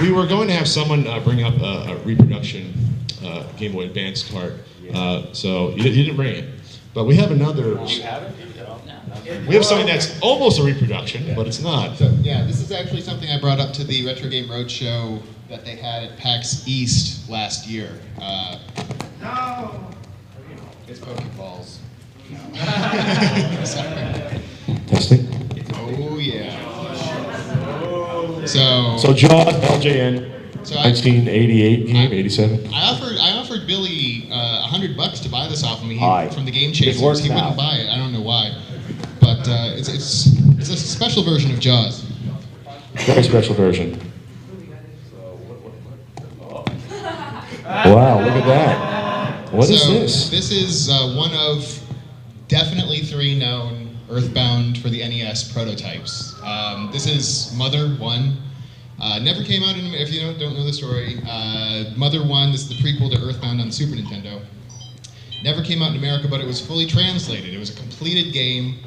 We were going to have someone bring up a reproduction Game Boy Advance cart, so he didn't bring it. But we have another. You have it? We have something that's almost a reproduction, but it's not. So, yeah, this is actually something I brought up to the Retrogame Roadshow that they had at PAX East last year. No! It's Pokeballs. Testing. Oh, yeah. So Jaws, LJN, So I- 1988 game, 87. I offered Billy $100 to buy this off of me Aye. from the Game It Chasers. works He now. wouldn't buy it. I don't know why, but it's a special version of Jaws. Very special version. Wow, look at that. What is this? This is one of definitely 3 known Earthbound for the NES prototypes. This is Mother 1. Never came out in, if you don't know the story. Mother 1, this is the prequel to Earthbound on the Super Nintendo. Never came out in America, but it was fully translated. It was a completed game.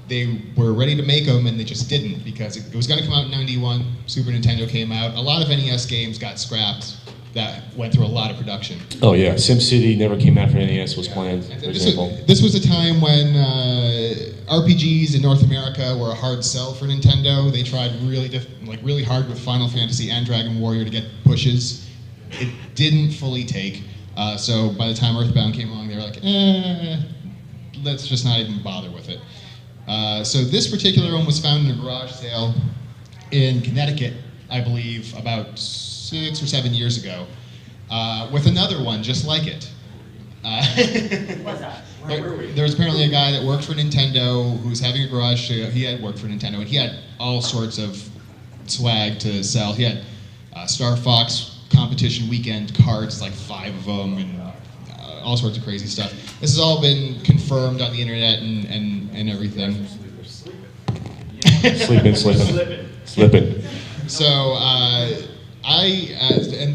They were ready to make them, and they just didn't, because it was going to come out in '91. Super Nintendo came out. A lot of NES games got scrapped that went through a lot of production. Oh yeah, SimCity never came out for NES, was planned, for example. This was a time when RPGs in North America were a hard sell for Nintendo. They tried really hard with Final Fantasy and Dragon Warrior to get pushes. It didn't fully take. So by the time Earthbound came along, they were like, let's just not even bother with it. So this particular one was found in a garage sale in Connecticut, I believe, about 6 or 7 years ago, with another one just like it. What's that? Where were we? There was apparently a guy that worked for Nintendo who was having a garage sale. He had worked for Nintendo, and he had all sorts of swag to sell. He had Star Fox competition weekend cards, like 5 of them, and all sorts of crazy stuff. This has all been confirmed on the internet and everything. Slipping. So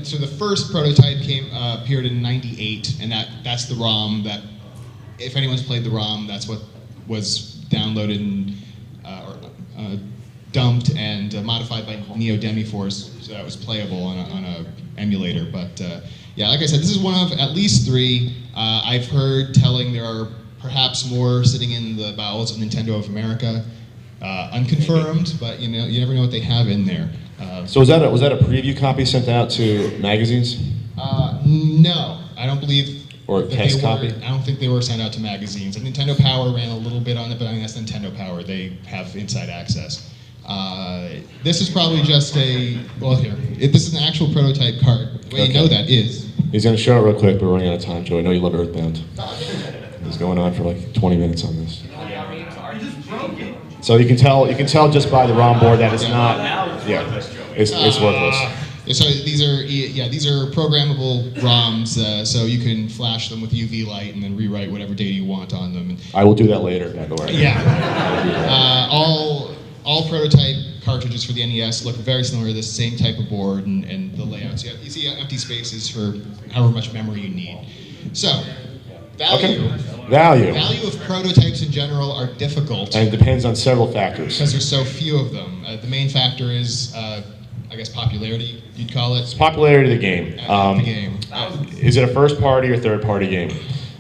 so the first prototype appeared in '98, and that's the ROM that, if anyone's played the ROM, that's what was downloaded and dumped and modified by Neo Demiforce, so that was playable on a emulator. But yeah, like I said, this is one of at least 3. I've heard telling there are perhaps more sitting in the bowels of Nintendo of America, unconfirmed, but you never know what they have in there. So was that a preview copy sent out to magazines? No, I don't believe. Or a test copy? I don't think they were sent out to magazines. And Nintendo Power ran a little bit on it, but I think that's Nintendo Power. They have inside access. This is probably just this is an actual prototype card. The way you know that is. He's going to show it real quick, but we're running out of time, Joe. I know you love Earthbound. He's going on for like 20 minutes on this. So you can tell just by the ROM board that it's not. Yeah, it's worthless. So these are programmable ROMs, so you can flash them with UV light and then rewrite whatever data you want on them. And, I will do that later. Don't worry. yeah. All prototype cartridges for the NES look very similar to this same type of board and the layouts. You see empty spaces for however much memory you need. So, value. Okay. Value. Value of prototypes in general are difficult. And it depends on several factors. Because there's so few of them. The main factor is, I guess, popularity, you'd call it. It's popularity of the game. The game. Is it a first party or third party game?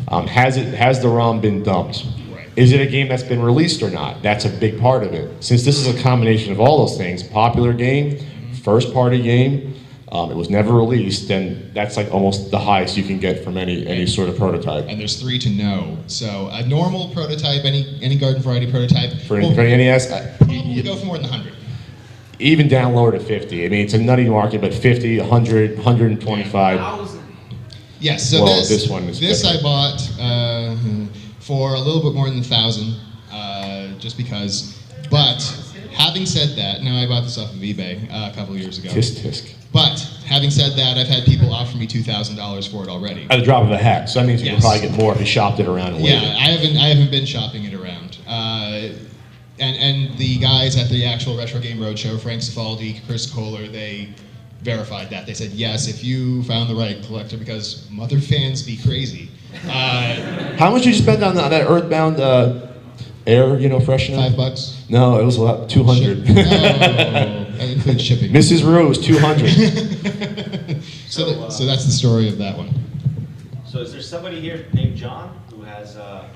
Has the ROM been dumped? Right. Is it a game that's been released or not? That's a big part of it. Since this is a combination of all those things, popular game, first party game, it was never released, then that's like almost the highest you can get from any sort of prototype. And there's 3 to know. So a normal prototype, any garden variety prototype, For NES, probably go for more than 100. even down lower to 50. I mean, it's a nutty market, but 50, 100, 125. Yes, so Well, this this one is I different. bought for a little bit more than 1,000, just because. But having said that, now I bought this off of eBay a couple of years ago. Tisk. But having said that, I've had people offer me $2,000 for it already. At the drop of a hat. So that means you Yes. can probably get more if you shopped it around and Yeah, waited. I haven't been shopping it around. And the guys at the actual Retrogame Roadshow, Frank Cifaldi, Chris Kohler, they verified that. They said, yes, if you found the right collector, because mother fans be crazy. How much did you spend on that Earthbound air, freshener? $5? No, it was about 200. Oh. That includes shipping. Mrs. Rose, 200. So that's the story of that one. So is there somebody here named John who has a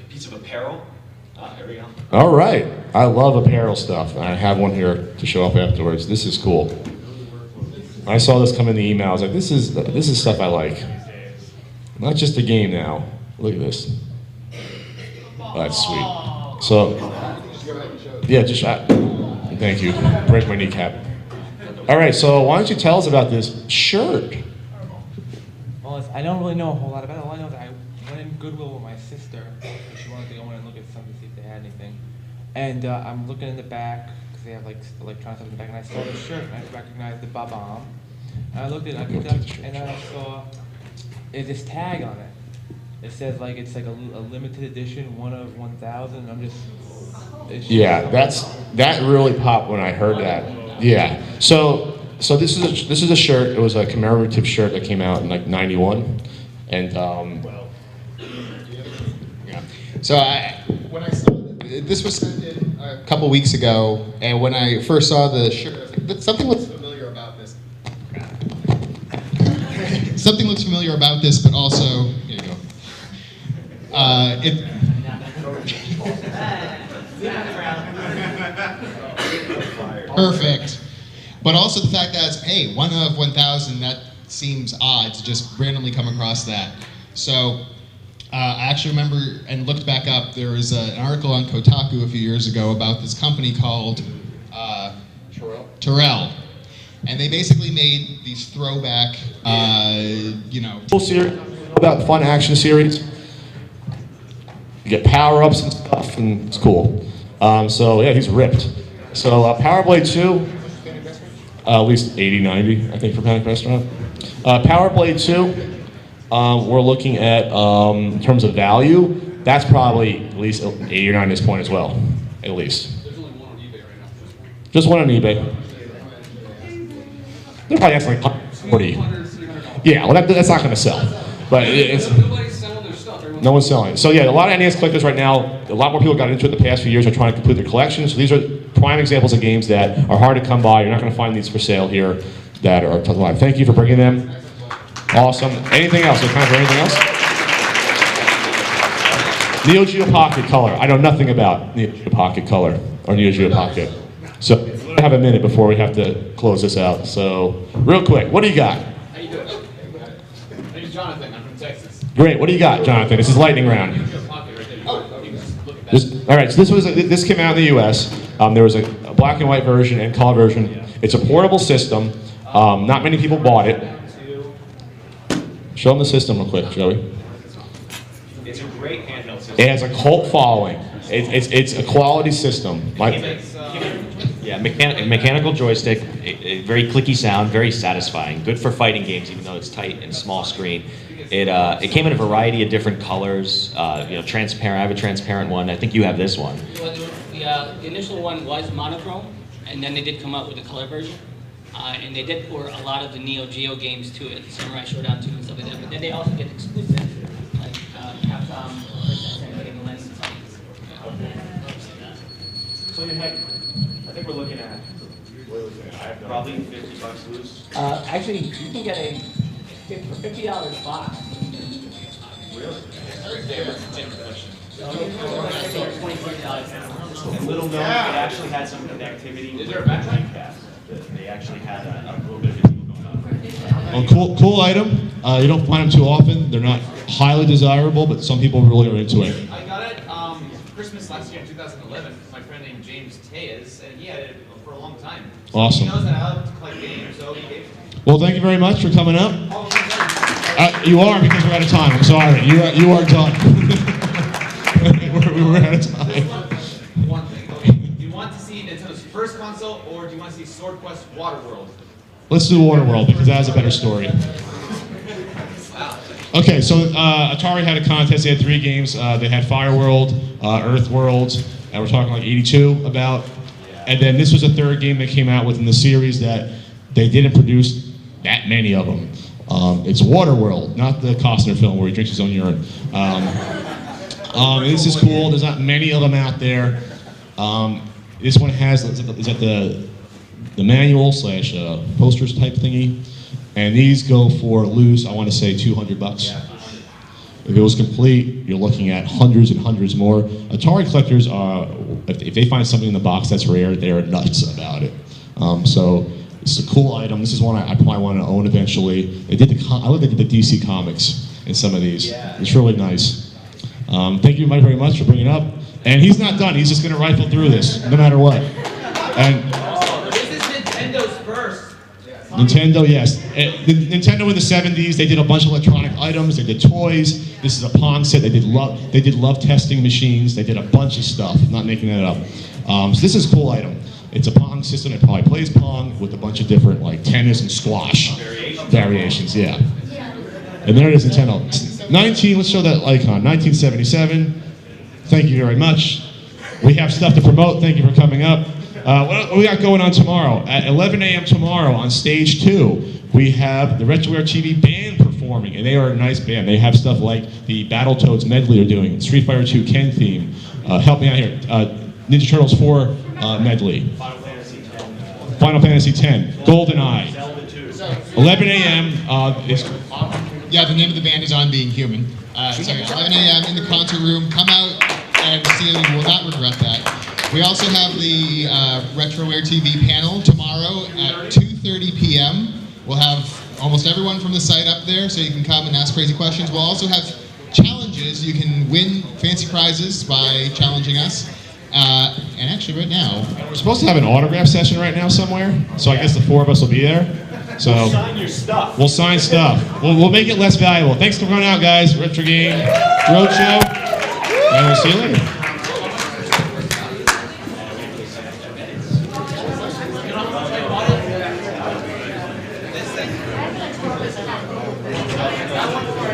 piece of apparel? There we go. All right. I love apparel stuff. I have one here to show up afterwards. This is cool. I saw this come in the email. I was like, this is stuff I like. Not just a game now. Look at this. Oh, that's sweet. So, yeah, just thank you. Break my kneecap. All right, so why don't you tell us about this shirt? Well, I don't really know a whole lot about it. All I know is I went in Goodwill with my sister. She wanted to go in and look at something to see if they had anything. And I'm looking in the back, because they have like electronic stuff in the back, and I saw the shirt, and I recognized the Ba-Bomb. And I looked at it, I picked it up, and then I saw this tag on it. It says like it's like a limited edition, 1 of 1,000. I'm just. Yeah, that really popped when I heard that. Yeah. So this is a shirt. It was a commemorative shirt that came out in like '91, and yeah. So when I saw this was sent in a couple weeks ago, and when I first saw the shirt, something looks familiar about this. Something looks familiar about this, but also here you go. Perfect. But also the fact that it's, hey, 1 of 1,000, that seems odd to just randomly come across that. So I actually remember and looked back up, there was an article on Kotaku a few years ago about this company called Terrell. And they basically made these throwback, Full series about fun action series. You get power-ups and stuff, and it's cool. So yeah, he's ripped. So Power Blade 2, at least 80, 90, I think, for Panic Restaurant. Power Blade 2, we're looking at, in terms of value, that's probably at least 80 or 90 at this point as well, at least. There's only one on eBay right now. Just one on eBay. They're probably asking like 40. Yeah, well that's not going to sell. But Nobody's selling their stuff. no one's selling it. So yeah, a lot of NES collectors right now, a lot more people got into it the past few years are trying to complete their collections. So these are prime examples of games that are hard to come by. You're not going to find these for sale here that are live. Thank you for bringing them. Awesome. Anything else? Is there time for anything else? Neo Geo Pocket Color. I know nothing about Neo Geo Pocket Color or Neo Geo Pocket. So we have a minute before we have to close this out. So real quick, what do you got? How you doing? My name's Jonathan. I'm from Texas. Great. What do you got, Jonathan? This is lightning round. Your pocket right there. You can just look at that. All right. So this came out in the U.S. There was a black and white version and color version. It's a portable system. Not many people bought it. Show them the system real quick, Joey. It's a great handheld system. It has a cult following. It's a quality system. Yeah, mechanical joystick, a very clicky sound, very satisfying. Good for fighting games, even though it's tight and small screen. It came in a variety of different colors. Transparent. I have a transparent one. I think you have this one. Well, the initial one was monochrome, and then they did come out with a color version. And they did pour a lot of the Neo Geo games to it, Samurai Showdown 2 and stuff like that. But then they also get exclusive, like Capcom, getting Lens and stuff. So you had, I think we're looking at probably $50 loose. Actually, you can get a for $50 box. Really? $20. And little known, it actually had some connectivity. Is there a battery? They actually had a little bit of a deal going on. Well, cool item. You don't find them too often. They're not highly desirable, but some people really are into it. I got it Christmas last year in 2011 from my friend named James Tejas, and he had it for a long time. So Awesome. He knows that I love to collect games, so he gave it to me. Well, thank you very much for coming up. You are, because we're out of time. I'm sorry. You are done. we're out of time. One thing. Okay. Do you want to see Nintendo's first console, or do you want to see Sword Quest Waterworld? Let's do Waterworld, because that has a better story. Okay, so Atari had a contest. They had 3 games. They had Fire World, Earth World, and we're talking like 82 about. And then this was a 3rd game that came out within the series that they didn't produce that many of them. It's Waterworld, not the Costner film where he drinks his own urine. This is cool. There's not many of them out there. This one has, is that the the manual slash posters type thingy. And these go for loose, I want to say $200. If it was complete, you're looking at hundreds and hundreds more. Atari collectors are, if they find something in the box that's rare, they're nuts about it. So it's a cool item. This is one I probably want to own eventually. They did I love they did the DC comics in some of these. It's really nice. Thank you, Mike, very much for bringing it up. And he's not done. He's just going to rifle through this, no matter what. And This is Nintendo's first. Nintendo, yes. Nintendo in the 70s, they did a bunch of electronic items. They did toys. This is a Pong set. They did love testing machines. They did a bunch of stuff. I'm not making that up. So this is a cool item. It's a Pong system. It probably plays Pong with a bunch of different like tennis and squash variations. Yeah. And there it is, Nintendo. Let's show that icon. 1977. Thank you very much. We have stuff to promote. Thank you for coming up. What we got going on tomorrow? At 11 a.m. tomorrow on stage 2, we have the Retroware TV band performing, and they are a nice band. They have stuff like the Battletoads medley they're doing, Street Fighter 2 Ken theme. Help me out here. Ninja Turtles 4 medley. Final Fantasy X. GoldenEye. 11 a.m. Yeah, the name of the band is On Being Human. So 11 a.m. in the concert room. Come out and see it. You will not regret that. We also have the Retroware TV panel tomorrow at 2:30 p.m. We'll have almost everyone from the site up there, so you can come and ask crazy questions. We'll also have challenges. You can win fancy prizes by challenging us. And actually, right now, we're supposed to have an autograph session right now somewhere. So I guess the 4 of us will be there. So We'll sign your stuff. We'll sign stuff. We'll make it less valuable. Thanks for coming out, guys. Retrogame, Roadshow, and we'll see you later. That one.